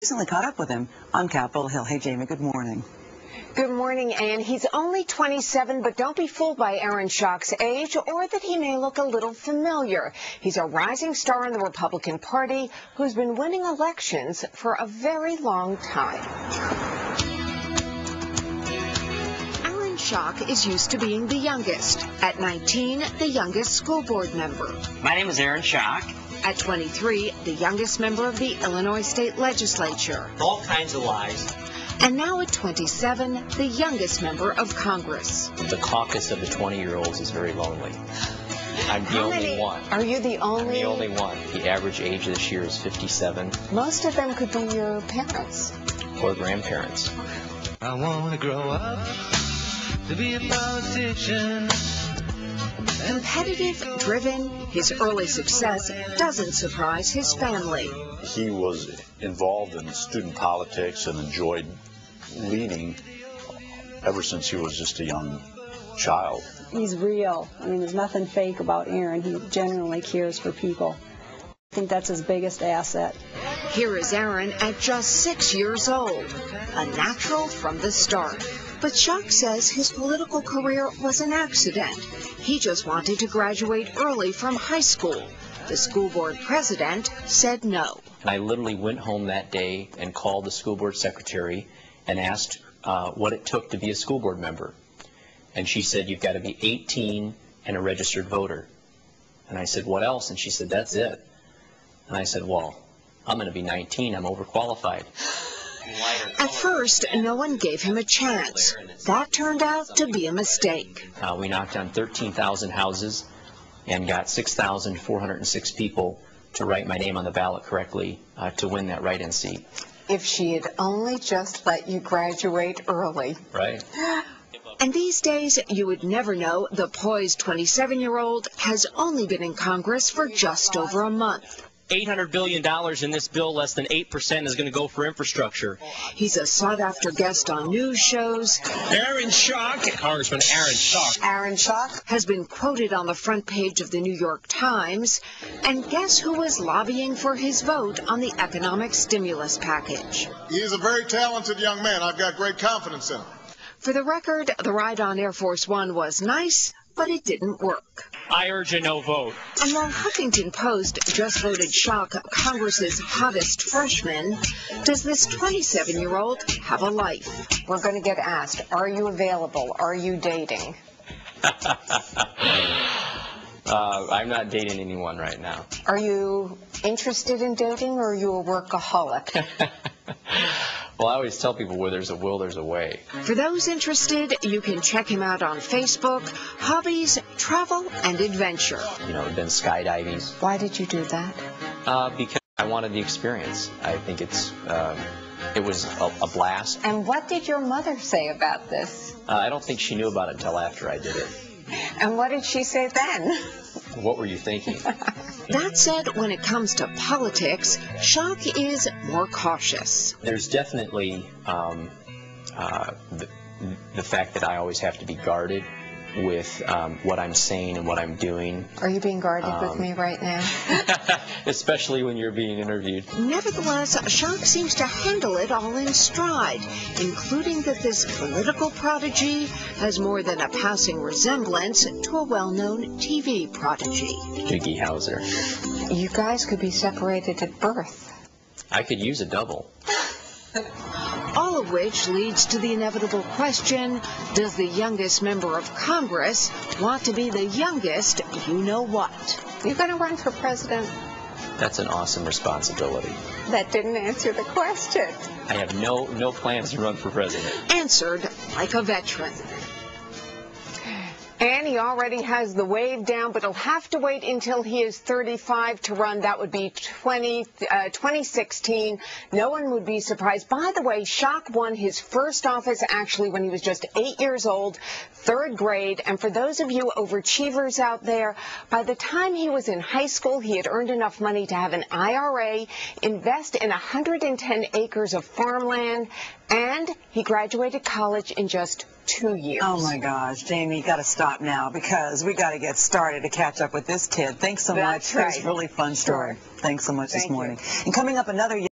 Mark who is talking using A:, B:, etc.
A: recently caught up with him on Capitol Hill. Hey, Jamie, good morning.
B: Good morning, Ann. He's only 27, but don't be fooled by Aaron Schock's age or that he may look a little familiar. He's a rising star in the Republican Party who's been winning elections for a very long time. Aaron Schock is used to being the youngest. At 19, the youngest school board member.
C: My name is Aaron Schock.
B: At 23, the youngest member of the Illinois State Legislature.
C: All kinds of lies.
B: And now at 27, the youngest member of Congress.
D: The caucus of the 20-year-olds is very lonely. I'm the only one.
B: Are you the only?
D: I'm the only one. The average age this year is 57.
B: Most of them could be your parents.
D: Or grandparents.
E: I want to grow up to be a politician.
B: Competitive, driven, his early success doesn't surprise his family.
F: He was involved in student politics and enjoyed leading ever since he was just a young child.
G: He's real. I mean, there's nothing fake about Aaron. He genuinely cares for people. I think that's his biggest asset.
B: Here is Aaron at just 6 years old, a natural from the start. But Schock says his political career was an accident. He just wanted to graduate early from high school. The school board president said no.
D: And I literally went home that day and called the school board secretary and asked what it took to be a school board member. And she said, you've got to be 18 and a registered voter. And I said, what else? And she said, that's it. And I said, well, I'm going to be 19. I'm overqualified.
B: At first, no one gave him a chance. That turned out to be a mistake.
D: We knocked on 13,000 houses and got 6,406 people to write my name on the ballot correctly to win that write-in seat.
B: If she had only just let you graduate early.
D: Right.
B: And these days, you would never know the poised 27-year-old has only been in Congress for just over a month.
H: $800 billion in this bill, less than 8% is going to go for infrastructure.
B: He's a sought-after guest on news shows.
H: Aaron Schock, Congressman Aaron Schock.
B: Aaron Schock has been quoted on the front page of the New York Times. And guess who was lobbying for his vote on the economic stimulus package?
I: He's a very talented young man. I've got great confidence in him.
B: For the record, the ride on Air Force One was nice, but it didn't work.
H: I urge a no vote.
B: And while Huffington Post just voted Schock Congress's hottest freshman, does this 27-year-old have a life? We're going to get asked, are you available? Are you dating?
D: I'm not dating anyone right now.
B: Are you interested in dating, or are you a workaholic?
D: Well, I always tell people where there's a will, there's a way.
B: For those interested, you can check him out on Facebook. Hobbies, travel, and adventure.
D: You know, I've been skydiving.
B: Why did you do that?
D: Because I wanted the experience. I think it was a blast.
B: And what did your mother say about this?
D: I don't think she knew about it until after I did it.
B: And what did she say then?
D: What were you thinking?
B: That said, when it comes to politics, Schock is more cautious.
D: There's definitely the fact that I always have to be guarded with what I'm saying and what I'm doing.
B: Are you being guarded with me right now?
D: Especially when you're being interviewed.
B: Nevertheless, Schock seems to handle it all in stride, including that this political prodigy has more than a passing resemblance to a well-known TV prodigy.
D: Jiggy Howser.
B: You guys could be separated at birth.
D: I could use a double.
B: All of which leads to the inevitable question, does the youngest member of Congress want to be the youngest you-know-what? You're going to run for president?
D: That's an awesome responsibility.
B: That didn't answer the question.
D: I have no plans to run for president.
B: Answered like a veteran. And he already has the wave down, but he'll have to wait until he is 35 to run. That would be 2016. No one would be surprised. By the way, Schock won his first office actually when he was just 8 years old, third grade. And for those of you overachievers out there, by the time he was in high school, he had earned enough money to have an IRA, invest in 110 acres of farmland, and he graduated college in just 2 years.
A: Oh my gosh, Jamie, you got to stop now because we got to get started to catch up with this kid. Thanks so much.
B: Right.
A: It was a really fun story. Thanks so much this morning.
B: You.
A: And coming up, another